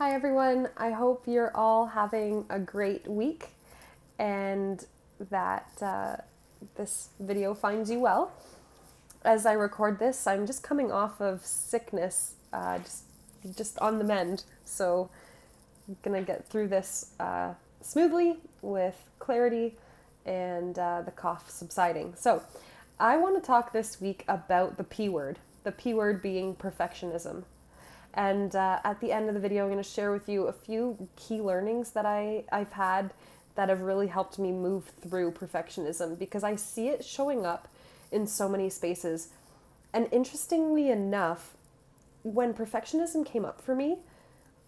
Hi everyone, I hope you're all having a great week and that this video finds you well. As I record this, I'm just coming off of sickness, just on the mend, so I'm gonna get through this smoothly with clarity and the cough subsiding. So I want to talk this week about the the P word being perfectionism. And at the end of the video, I'm going to share with you a few key learnings that I've had that have really helped me move through perfectionism because I see it showing up in so many spaces. And interestingly enough, when perfectionism came up for me,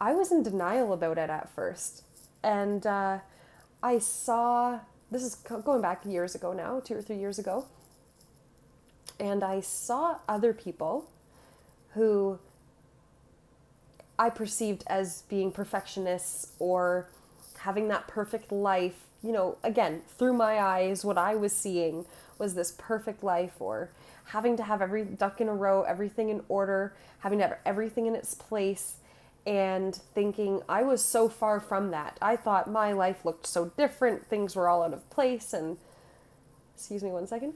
I was in denial about it at first. And I saw, this is going back years ago now, 2 or 3 years ago, and I saw other people who I perceived as being perfectionists or having that perfect life. You know, again, through my eyes, what I was seeing was this perfect life, or having to have every duck in a row, everything in order, having to have everything in its place, and thinking I was so far from that. I thought my life looked so different, things were all out of place, and excuse me one second.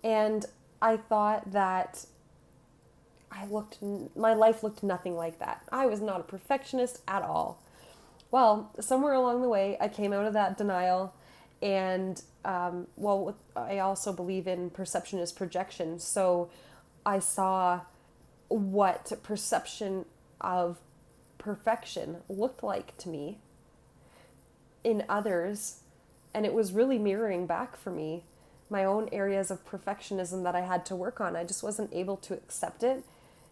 And I thought that my life looked nothing like that. I was not a perfectionist at all. Well, somewhere along the way, I came out of that denial, and I also believe in perception is projection. So I saw what perception of perfection looked like to me in others, and it was really mirroring back for me my own areas of perfectionism that I had to work on. I just wasn't able to accept it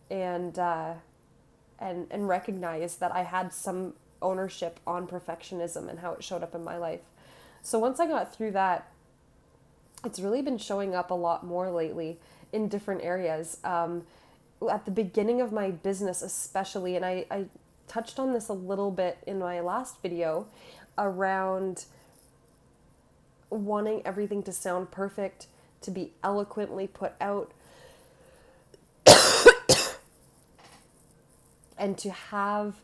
and and recognize that I had some ownership on perfectionism and how it showed up in my life. So once I got through that, it's really been showing up a lot more lately in different areas. At the beginning of my business especially, and I touched on this a little bit in my last video around wanting everything to sound perfect, to be eloquently put out, and to have,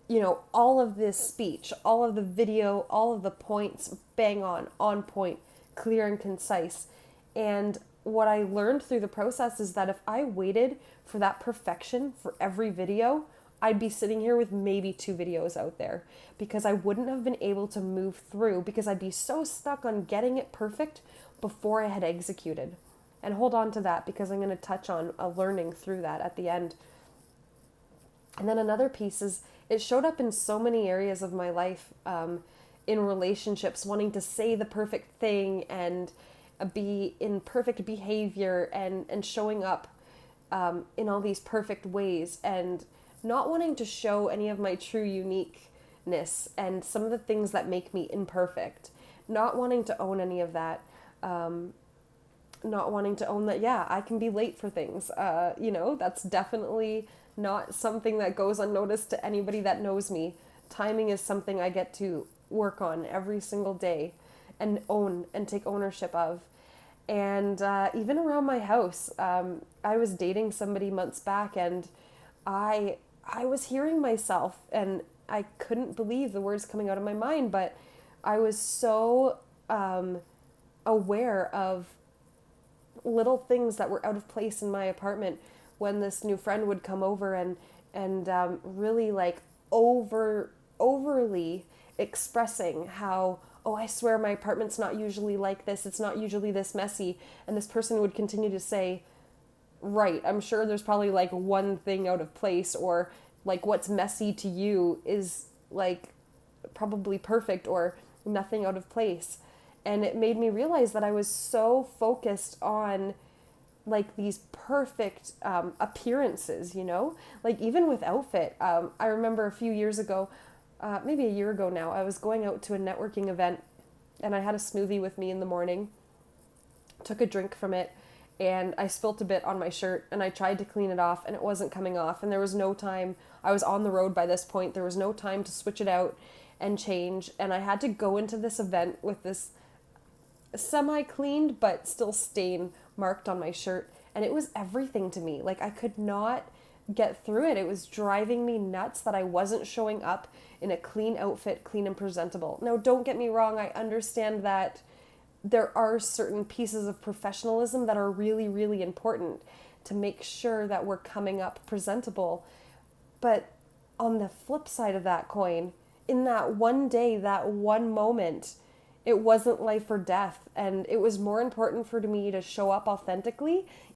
you know, all of this speech, all of the video, all of the points bang on point, clear and concise. And what I learned through the process is that if I waited for that perfection for every video, I'd be sitting here with maybe 2 videos out there because I wouldn't have been able to move through because I'd be so stuck on getting it perfect before I had executed. And hold on to that because I'm going to touch on a learning through that at the end. And then another piece is it showed up in so many areas of my life, in relationships, wanting to say the perfect thing and be in perfect behavior and showing up in all these perfect ways, and not wanting to show any of my true uniqueness and some of the things that make me imperfect, not wanting to own any of that, not wanting to own that, yeah, I can be late for things. That's definitely not something that goes unnoticed to anybody that knows me. Timing is something I get to work on every single day and own and take ownership of. And even around my house, I was dating somebody months back, and I was hearing myself, and I couldn't believe the words coming out of my mind, but I was so aware of little things that were out of place in my apartment when this new friend would come over and really like overly expressing how, oh, I swear my apartment's not usually like this, it's not usually this messy, and this person would continue to say, right, I'm sure there's probably like one thing out of place, or like what's messy to you is like probably perfect or nothing out of place. And it made me realize that I was so focused on like these perfect appearances, you know, like even with outfit. I remember a few years ago, maybe a year ago now, I was going out to a networking event and I had a smoothie with me in the morning, took a drink from it, and I spilt a bit on my shirt, and I tried to clean it off and it wasn't coming off, and there was no time. I was on the road by this point. There was no time to switch it out and change, and I had to go into this event with this semi-cleaned but still stain marked on my shirt, and it was everything to me. Like, I could not get through it. It was driving me nuts that I wasn't showing up in a clean outfit, clean and presentable. Now, don't get me wrong, I understand that there are certain pieces of professionalism that are really, really important to make sure that we're coming up presentable. But on the flip side of that coin, in that one day, that one moment, it wasn't life or death. And it was more important for me to show up authentically,